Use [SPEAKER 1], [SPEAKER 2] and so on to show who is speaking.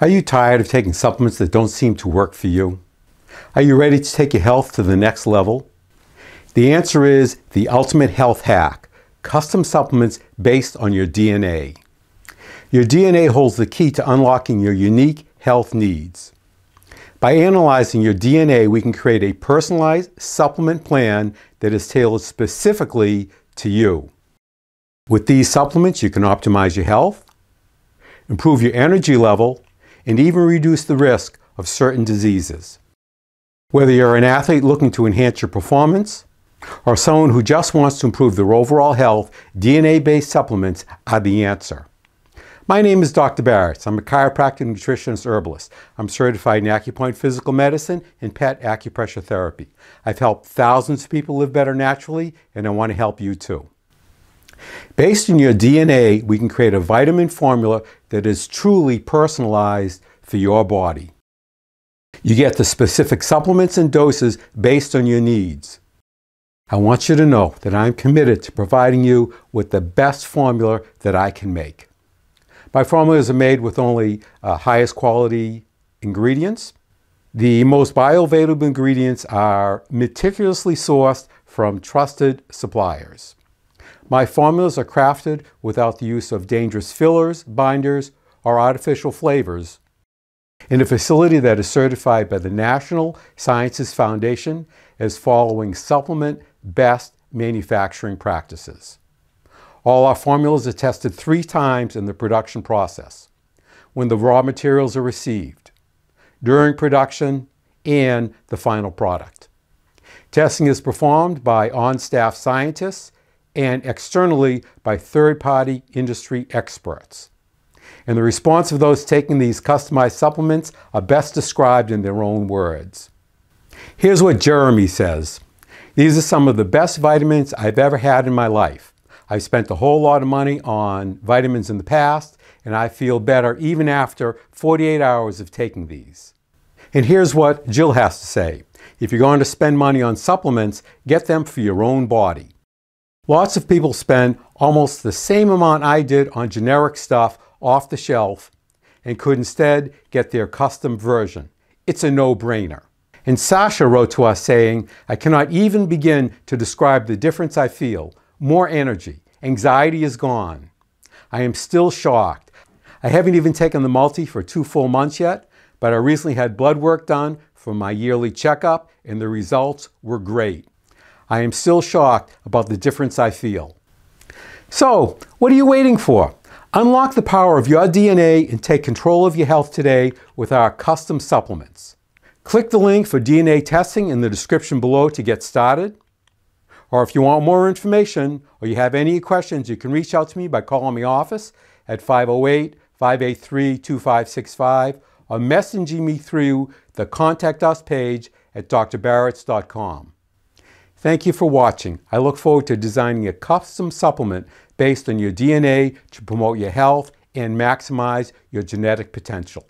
[SPEAKER 1] Are you tired of taking supplements that don't seem to work for you? Are you ready to take your health to the next level? The answer is the ultimate health hack, custom supplements based on your DNA. Your DNA holds the key to unlocking your unique health needs. By analyzing your DNA, we can create a personalized supplement plan that is tailored specifically to you. With these supplements, you can optimize your health, improve your energy level, and even reduce the risk of certain diseases. Whether you're an athlete looking to enhance your performance, or someone who just wants to improve their overall health, DNA-based supplements are the answer. My name is Dr. Barrett. I'm a chiropractic nutritionist herbalist. I'm certified in acupoint physical medicine and pet acupressure therapy. I've helped thousands of people live better naturally, and I want to help you too. Based on your DNA, we can create a vitamin formula that is truly personalized for your body. You get the specific supplements and doses based on your needs. I want you to know that I'm committed to providing you with the best formula that I can make. My formulas are made with only highest quality ingredients. The most bioavailable ingredients are meticulously sourced from trusted suppliers. My formulas are crafted without the use of dangerous fillers, binders, or artificial flavors in a facility that is certified by the National Sciences Foundation as following supplement best manufacturing practices. All our formulas are tested 3 times in the production process, when the raw materials are received, during production, and the final product. Testing is performed by on-staff scientists and externally by third-party industry experts. And the response of those taking these customized supplements are best described in their own words. Here's what Jeremy says. These are some of the best vitamins I've ever had in my life. I've spent a whole lot of money on vitamins in the past, and I feel better even after 48 hours of taking these. And here's what Jill has to say. If you're going to spend money on supplements, get them for your own body. Lots of people spend almost the same amount I did on generic stuff off the shelf and could instead get their custom version. It's a no-brainer. And Sasha wrote to us saying, I cannot even begin to describe the difference I feel. More energy. Anxiety is gone. I am still shocked. I haven't even taken the multi for 2 full months yet, but I recently had blood work done for my yearly checkup and the results were great. I am still shocked about the difference I feel. So, what are you waiting for? Unlock the power of your DNA and take control of your health today with our custom supplements. Click the link for DNA testing in the description below to get started. Or if you want more information or you have any questions, you can reach out to me by calling my office at 508-583-2565 or messaging me through the Contact Us page at drbarretts.com. Thank you for watching. I look forward to designing a custom supplement based on your DNA to promote your health and maximize your genetic potential.